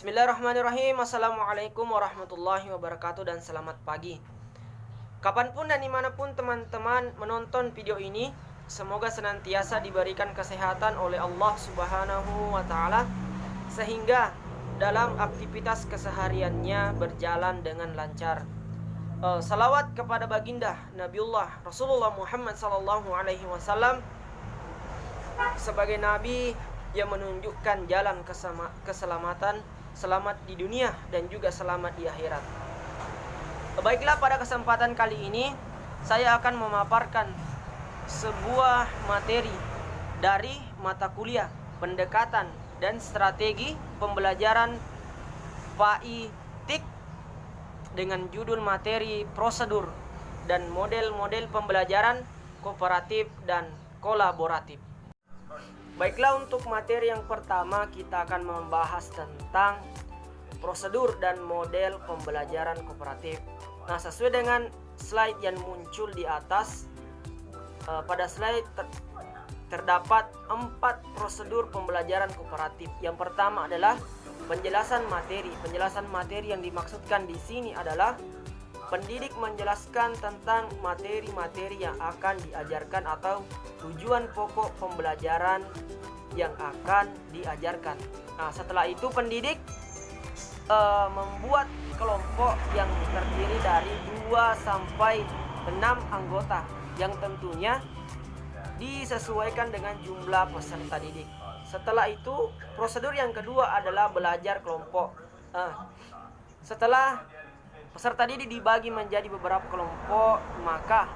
Bismillahirrahmanirrahim. Assalamualaikum warahmatullahi wabarakatuh dan selamat pagi. Kapanpun dan dimanapun teman-teman menonton video ini, semoga senantiasa diberikan kesehatan oleh Allah Subhanahu wa Ta'ala, sehingga dalam aktivitas kesehariannya berjalan dengan lancar. Salawat kepada baginda Nabiullah Rasulullah Muhammad SAW sebagai nabi yang menunjukkan jalan keselamatan, selamat di dunia dan juga selamat di akhirat. Baiklah, pada kesempatan kali ini saya akan memaparkan sebuah materi dari mata kuliah pendekatan dan strategi pembelajaran PAI TIK dengan judul materi prosedur dan model-model pembelajaran kooperatif dan kolaboratif. Baiklah, untuk materi yang pertama kita akan membahas tentang prosedur dan model pembelajaran kooperatif. Nah, sesuai dengan slide yang muncul di atas, pada slide terdapat 4 prosedur pembelajaran kooperatif. Yang pertama adalah penjelasan materi. Penjelasan materi yang dimaksudkan di sini adalah pendidik menjelaskan tentang materi-materi yang akan diajarkan atau tujuan pokok pembelajaran yang akan diajarkan. Nah, setelah itu pendidik membuat kelompok yang terdiri dari 2 sampai 6 anggota yang tentunya disesuaikan dengan jumlah peserta didik. Setelah itu, prosedur yang kedua adalah belajar kelompok. Setelah peserta didik dibagi menjadi beberapa kelompok, maka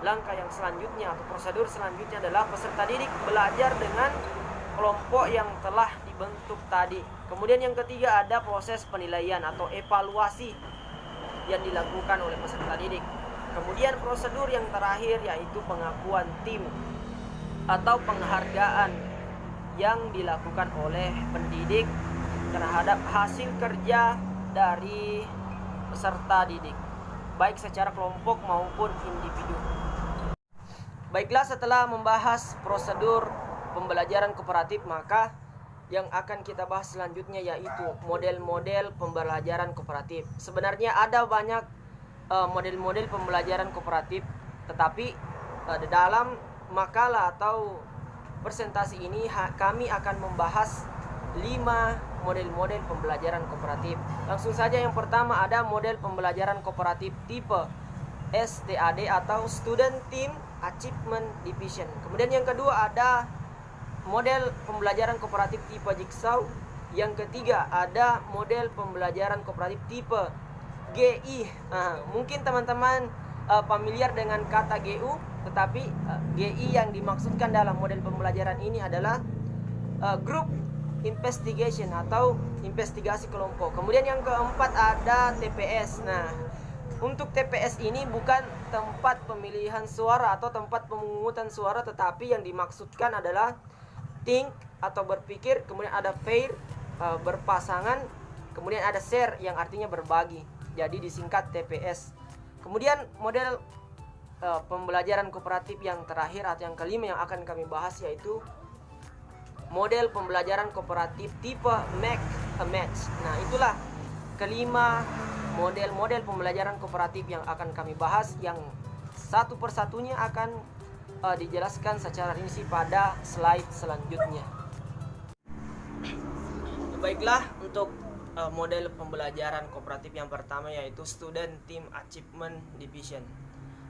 langkah yang selanjutnya atau prosedur selanjutnya adalah peserta didik belajar dengan kelompok yang telah dibentuk tadi. Kemudian yang ketiga ada proses penilaian atau evaluasi yang dilakukan oleh peserta didik. Kemudian prosedur yang terakhir yaitu pengakuan tim atau penghargaan yang dilakukan oleh pendidik terhadap hasil kerja dari peserta didik, baik secara kelompok maupun individu. Baiklah, setelah membahas prosedur pembelajaran kooperatif, maka yang akan kita bahas selanjutnya yaitu model-model pembelajaran kooperatif. Sebenarnya ada banyak model-model pembelajaran kooperatif, tetapi di dalam makalah atau presentasi ini kami akan membahas 5 model-model pembelajaran kooperatif. Langsung saja, yang pertama ada model pembelajaran kooperatif tipe STAD atau Student Team Achievement Division. Kemudian yang kedua ada model pembelajaran kooperatif tipe Jigsaw. Yang ketiga ada model pembelajaran kooperatif tipe GI. Mungkin teman-teman familiar dengan kata GU, tetapi GI yang dimaksudkan dalam model pembelajaran ini adalah Group Investigation atau investigasi kelompok. Kemudian yang keempat ada TPS. Nah, untuk TPS ini bukan tempat pemilihan suara atau tempat pemungutan suara, tetapi yang dimaksudkan adalah think atau berpikir, kemudian ada pair berpasangan, kemudian ada share yang artinya berbagi. Jadi disingkat TPS. Kemudian model pembelajaran kooperatif yang terakhir atau yang kelima yang akan kami bahas yaitu model pembelajaran kooperatif tipe Make a Match. Nah, itulah kelima model-model pembelajaran kooperatif yang akan kami bahas, yang satu persatunya akan dijelaskan secara rinci pada slide selanjutnya. Baiklah, untuk model pembelajaran kooperatif yang pertama yaitu Student Team Achievement Division.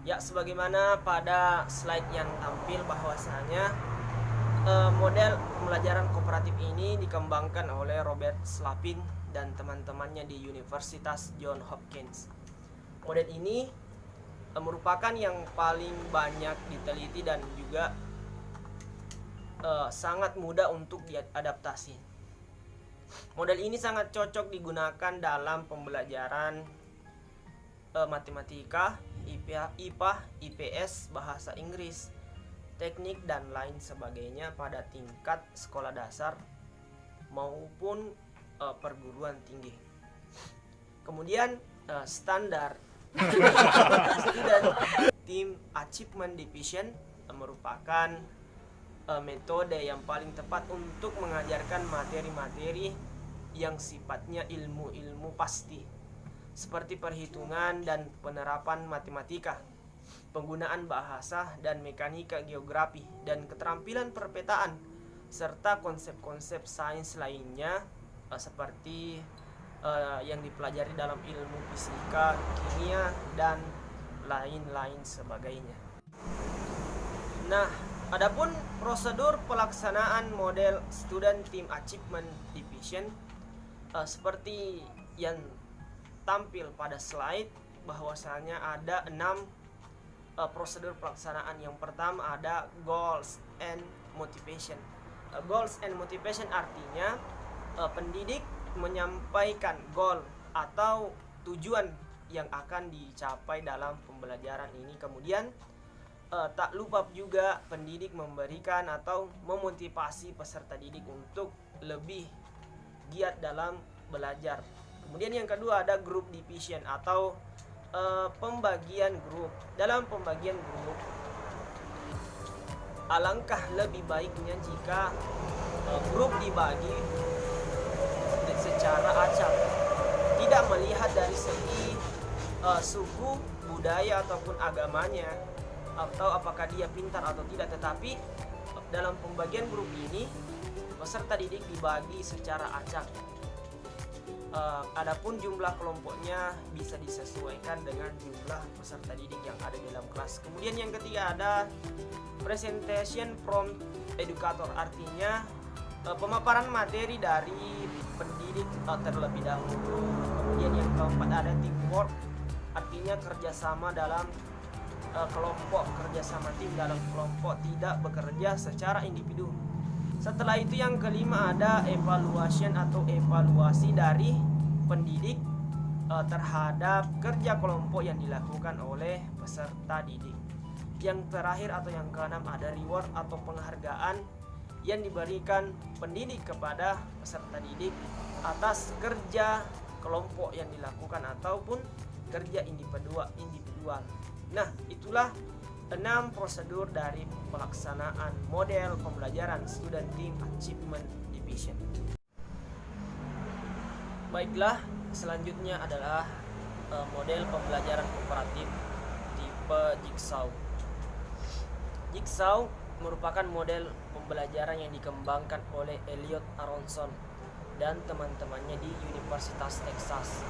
Ya, sebagaimana pada slide yang tampil bahwasanya model pembelajaran kooperatif ini dikembangkan oleh Robert Slavin dan teman-temannya di Universitas Johns Hopkins. Model ini merupakan yang paling banyak diteliti dan juga sangat mudah untuk diadaptasi. Model ini sangat cocok digunakan dalam pembelajaran matematika, IPA, IPS, bahasa Inggris, teknik dan lain sebagainya pada tingkat sekolah dasar maupun perguruan tinggi. Kemudian standar Student Team Achievement Division merupakan metode yang paling tepat untuk mengajarkan materi-materi yang sifatnya ilmu-ilmu pasti, seperti perhitungan dan penerapan matematika, penggunaan bahasa dan mekanika geografi, dan keterampilan perpetaan, serta konsep-konsep sains lainnya seperti yang dipelajari dalam ilmu fisika, kimia, dan lain-lain sebagainya. Nah, adapun prosedur pelaksanaan model Student Team Achievement Division seperti yang tampil pada slide, bahwasanya ada 6 prosedur pelaksanaan. Yang pertama ada goals and motivation. Goals and motivation artinya pendidik menyampaikan goal atau tujuan yang akan dicapai dalam pembelajaran ini. Kemudian tak lupa juga pendidik memberikan atau memotivasi peserta didik untuk lebih giat dalam belajar. Kemudian yang kedua ada group division atau pembagian grup. Dalam pembagian grup, alangkah lebih baiknya jika grup dibagi secara acak, tidak melihat dari segi suku, budaya ataupun agamanya, atau apakah dia pintar atau tidak. Tetapi dalam pembagian grup ini peserta didik dibagi secara acak. Adapun jumlah kelompoknya bisa disesuaikan dengan jumlah peserta didik yang ada di dalam kelas. Kemudian yang ketiga ada presentation from educator, artinya pemaparan materi dari pendidik terlebih dahulu. Kemudian yang keempat ada teamwork, artinya kerjasama dalam kelompok, kerjasama tim dalam kelompok, tidak bekerja secara individu. Setelah itu yang kelima ada evaluation atau evaluasi dari pendidik terhadap kerja kelompok yang dilakukan oleh peserta didik. Yang terakhir atau yang keenam ada reward atau penghargaan yang diberikan pendidik kepada peserta didik atas kerja kelompok yang dilakukan ataupun kerja individual. Nah, itulah 6 prosedur dari pelaksanaan model pembelajaran Student Team Achievement Division. Baiklah, selanjutnya adalah model pembelajaran kooperatif tipe Jigsaw. Jigsaw merupakan model pembelajaran yang dikembangkan oleh Elliot Aronson dan teman-temannya di Universitas Texas.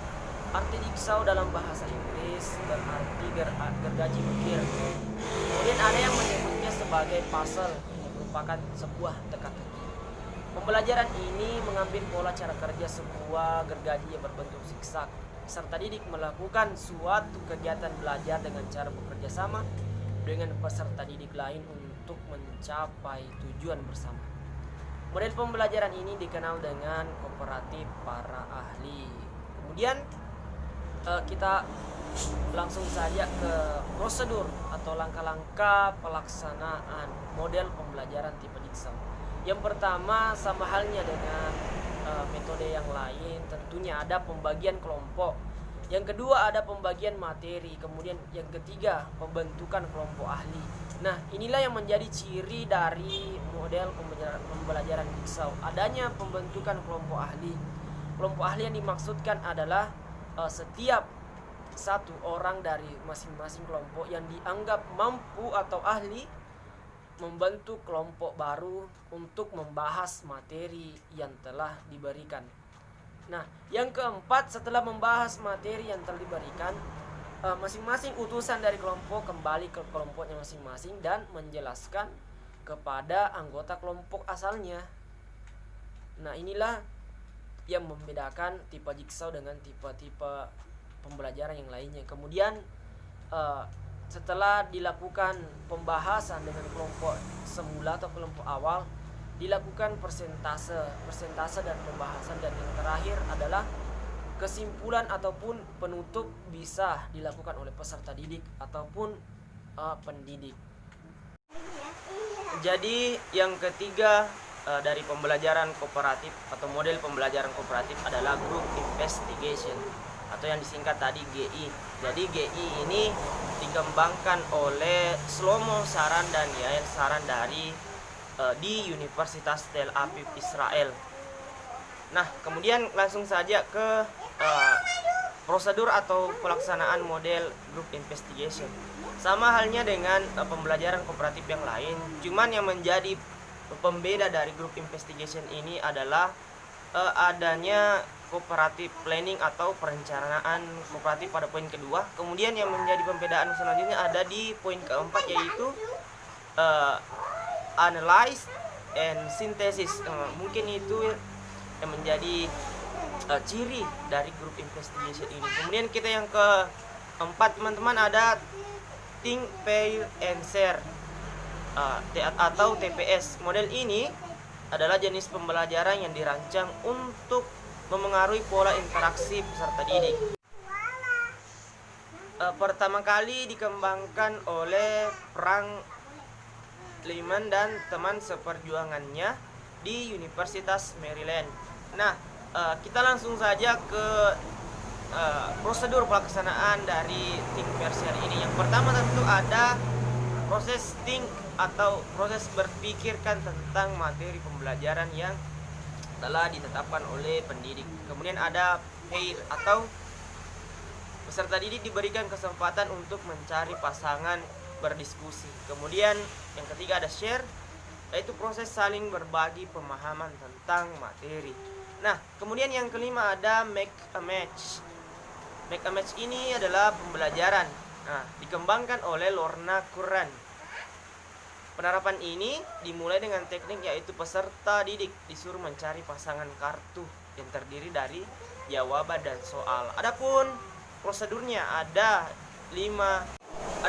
Arti jigsaw dalam bahasa Inggris berarti gergaji ukir. Kemudian ada yang menyebutnya sebagai puzzle, yang merupakan sebuah teka-teki. Pembelajaran ini mengambil pola cara kerja sebuah gergaji yang berbentuk zigzag. Peserta didik melakukan suatu kegiatan belajar dengan cara bekerja sama dengan peserta didik lain untuk mencapai tujuan bersama. Model pembelajaran ini dikenal dengan kooperatif para ahli. Kemudian kita langsung saja ke prosedur atau langkah-langkah pelaksanaan model pembelajaran tipe jigsaw. Yang pertama, sama halnya dengan metode yang lain, tentunya ada pembagian kelompok. Yang kedua ada pembagian materi. Kemudian yang ketiga pembentukan kelompok ahli. Nah, inilah yang menjadi ciri dari model pembelajaran jigsaw, adanya pembentukan kelompok ahli. Kelompok ahli yang dimaksudkan adalah setiap satu orang dari masing-masing kelompok yang dianggap mampu atau ahli membentuk kelompok baru untuk membahas materi yang telah diberikan. Nah, yang keempat, setelah membahas materi yang telah diberikan, masing-masing utusan dari kelompok kembali ke kelompoknya masing-masing dan menjelaskan kepada anggota kelompok asalnya. Nah, inilah yang membedakan tipe jigsaw dengan tipe-tipe pembelajaran yang lainnya. Kemudian setelah dilakukan pembahasan dengan kelompok semula atau kelompok awal, dilakukan persentase dan pembahasan, dan yang terakhir adalah kesimpulan ataupun penutup bisa dilakukan oleh peserta didik ataupun pendidik. Jadi yang ketiga dari pembelajaran kooperatif atau model pembelajaran kooperatif adalah group investigation atau yang disingkat tadi GI. Jadi GI ini dikembangkan oleh Shlomo Sharan dan Yael Sharan di Universitas Tel Aviv, Israel. Nah, kemudian langsung saja ke prosedur atau pelaksanaan model group investigation. Sama halnya dengan pembelajaran kooperatif yang lain, cuman yang menjadi pembeda dari group investigation ini adalah adanya kooperatif planning atau perencanaan kooperatif pada poin kedua. Kemudian yang menjadi pembedaan selanjutnya ada di poin keempat, yaitu analyze and synthesis. Mungkin itu yang menjadi ciri dari group investigation ini. Kemudian kita yang keempat teman-teman ada think, pair, and share atau TPS. Model ini adalah jenis pembelajaran yang dirancang untuk memengaruhi pola interaksi peserta didik. Pertama kali dikembangkan oleh Frank Lehman dan teman seperjuangannya di Universitas Maryland. Nah, kita langsung saja ke prosedur pelaksanaan dari think, pair, share ini. Yang pertama tentu ada proses think atau proses berpikirkan tentang materi pembelajaran yang telah ditetapkan oleh pendidik. Kemudian ada pair atau peserta didik diberikan kesempatan untuk mencari pasangan berdiskusi. Kemudian yang ketiga ada share, yaitu proses saling berbagi pemahaman tentang materi. Nah, kemudian yang kelima ada make a match. Make a match ini adalah pembelajaran dikembangkan oleh Lorna Curran. Penerapan ini dimulai dengan teknik yaitu peserta didik disuruh mencari pasangan kartu yang terdiri dari jawaban dan soal. Adapun prosedurnya ada 5.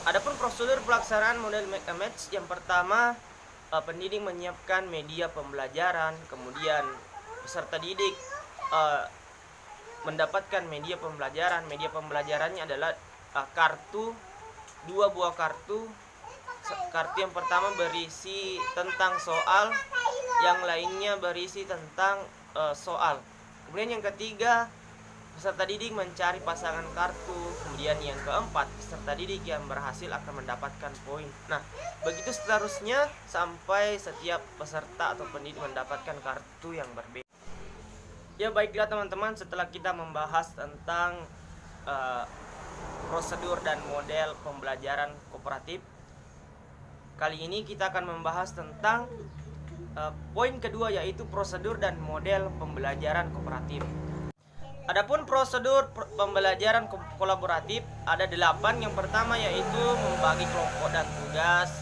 Adapun prosedur pelaksanaan model make a match, yang pertama pendidik menyiapkan media pembelajaran, kemudian peserta didik mendapatkan media pembelajaran. Media pembelajarannya adalah kartu, 2 buah kartu. Kartu yang pertama berisi tentang soal, yang lainnya berisi tentang soal. Kemudian yang ketiga, peserta didik mencari pasangan kartu. Kemudian yang keempat, peserta didik yang berhasil akan mendapatkan poin. Nah, begitu seterusnya sampai setiap peserta atau pendidik mendapatkan kartu yang berbeda. Ya baiklah teman-teman, setelah kita membahas tentang prosedur dan model pembelajaran kooperatif, kali ini kita akan membahas tentang poin kedua, yaitu prosedur dan model pembelajaran kooperatif. Adapun prosedur pembelajaran kolaboratif ada 8. Yang pertama yaitu membagi kelompok dan tugas.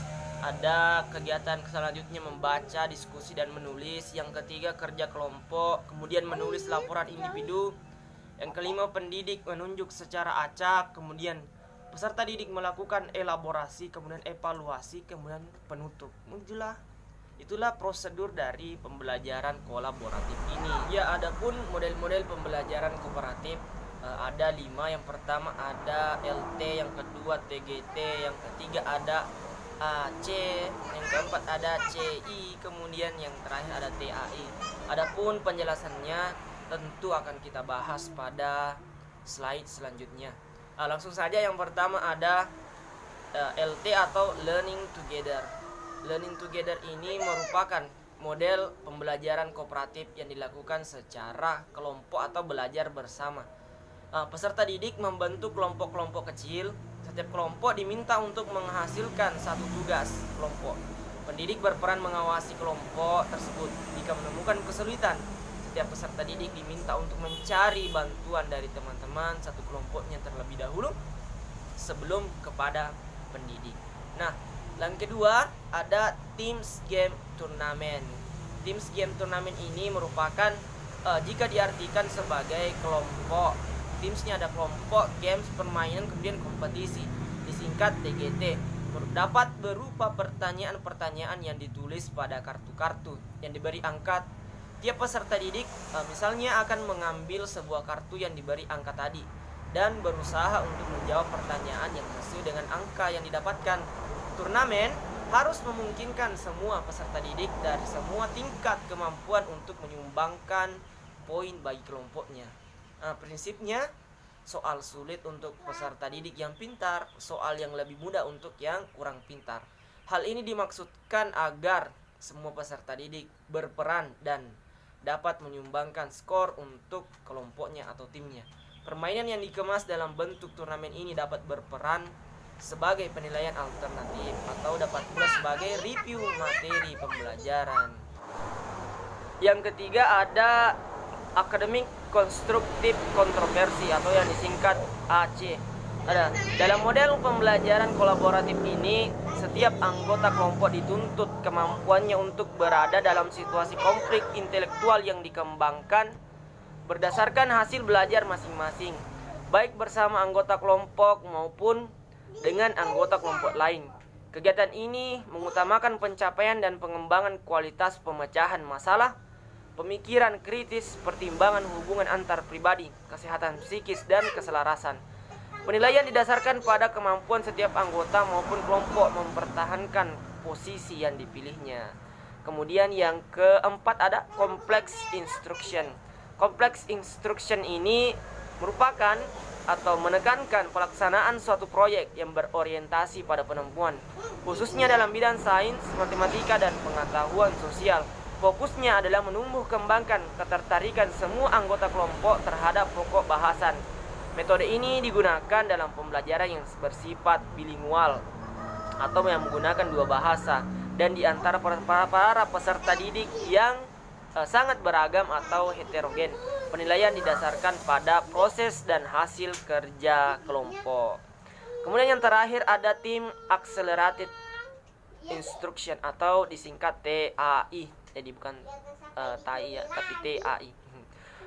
Ada kegiatan selanjutnya membaca, diskusi, dan menulis. Yang ketiga kerja kelompok, kemudian menulis laporan individu. Yang kelima pendidik menunjuk secara acak, kemudian peserta didik melakukan elaborasi, kemudian evaluasi, kemudian penutup. Itulah prosedur dari pembelajaran kolaboratif ini. Ya, adapun model-model pembelajaran kooperatif ada 5. Yang pertama ada LT, yang kedua TGT, yang ketiga ada AC, yang keempat ada CI, kemudian yang terakhir ada TAI. Adapun penjelasannya tentu akan kita bahas pada slide selanjutnya. Langsung saja, yang pertama ada LT atau Learning Together. Learning Together ini merupakan model pembelajaran kooperatif yang dilakukan secara kelompok atau belajar bersama. Peserta didik membentuk kelompok-kelompok kecil. Setiap kelompok diminta untuk menghasilkan satu tugas kelompok. Pendidik berperan mengawasi kelompok tersebut. Jika menemukan kesulitan, setiap peserta didik diminta untuk mencari bantuan dari teman-teman satu kelompoknya terlebih dahulu sebelum kepada pendidik. Nah, yang kedua ada Teams Game Tournament. Teams Game Tournament ini merupakan jika diartikan sebagai kelompok. Teamsnya ada kelompok, games, permainan, kemudian kompetisi, disingkat TGT. Dapat berupa pertanyaan-pertanyaan yang ditulis pada kartu-kartu yang diberi angka. Tiap peserta didik misalnya akan mengambil sebuah kartu yang diberi angka tadi dan berusaha untuk menjawab pertanyaan yang sesuai dengan angka yang didapatkan. Turnamen harus memungkinkan semua peserta didik dari semua tingkat kemampuan untuk menyumbangkan poin bagi kelompoknya. Prinsipnya soal sulit untuk peserta didik yang pintar, soal yang lebih mudah untuk yang kurang pintar. Hal ini dimaksudkan agar semua peserta didik berperan dan dapat menyumbangkan skor untuk kelompoknya atau timnya. Permainan yang dikemas dalam bentuk turnamen ini dapat berperan sebagai penilaian alternatif atau dapat pula sebagai review materi pembelajaran. Yang ketiga ada Academic Constructive Controversy atau yang disingkat AC. Dalam model pembelajaran kolaboratif ini, setiap anggota kelompok dituntut kemampuannya untuk berada dalam situasi konflik intelektual yang dikembangkan berdasarkan hasil belajar masing-masing, baik bersama anggota kelompok maupun dengan anggota kelompok lain. Kegiatan ini mengutamakan pencapaian dan pengembangan kualitas pemecahan masalah, pemikiran kritis, pertimbangan hubungan antar pribadi, kesehatan psikis, dan keselarasan. Penilaian didasarkan pada kemampuan setiap anggota maupun kelompok mempertahankan posisi yang dipilihnya. Kemudian yang keempat ada Complex Instruction. Complex Instruction ini merupakan atau menekankan pelaksanaan suatu proyek yang berorientasi pada penemuan, khususnya dalam bidang sains, matematika, dan pengetahuan sosial. Fokusnya adalah menumbuh kembangkan ketertarikan semua anggota kelompok terhadap pokok bahasan. Metode ini digunakan dalam pembelajaran yang bersifat bilingual atau yang menggunakan dua bahasa dan di antara para peserta didik yang sangat beragam atau heterogen. Penilaian didasarkan pada proses dan hasil kerja kelompok. Kemudian yang terakhir ada Team Accelerated Instruction atau disingkat TAI. Jadi bukan TAI ya, tapi TAI.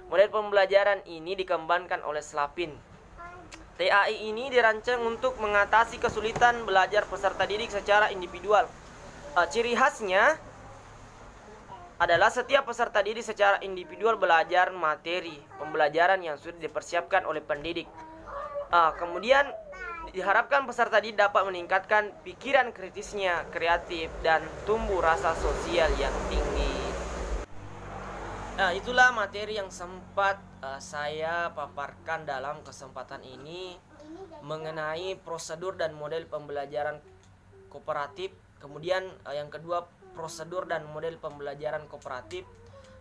Model pembelajaran ini dikembangkan oleh Slavin. TAI ini dirancang untuk mengatasi kesulitan belajar peserta didik secara individual. Ciri khasnya adalah setiap peserta didik secara individual belajar materi pembelajaran yang sudah dipersiapkan oleh pendidik. Kemudian diharapkan peserta didik dapat meningkatkan pikiran kritisnya, kreatif, dan tumbuh rasa sosial yang tinggi. Itulah materi yang sempat saya paparkan dalam kesempatan ini mengenai prosedur dan model pembelajaran kooperatif. Kemudian yang kedua, prosedur dan model pembelajaran kooperatif,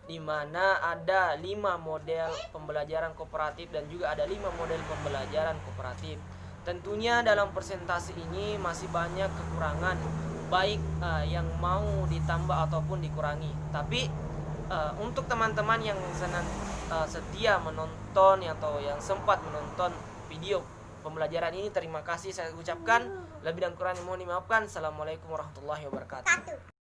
di mana ada 5 model pembelajaran kooperatif dan juga ada 5 model pembelajaran kooperatif. Tentunya dalam presentasi ini masih banyak kekurangan, baik yang mau ditambah ataupun dikurangi. Tapi untuk teman-teman yang setia menonton atau yang sempat menonton video pembelajaran ini, terima kasih saya ucapkan. Lebih dan kurang mohon dimaafkan. Assalamualaikum warahmatullahi wabarakatuh.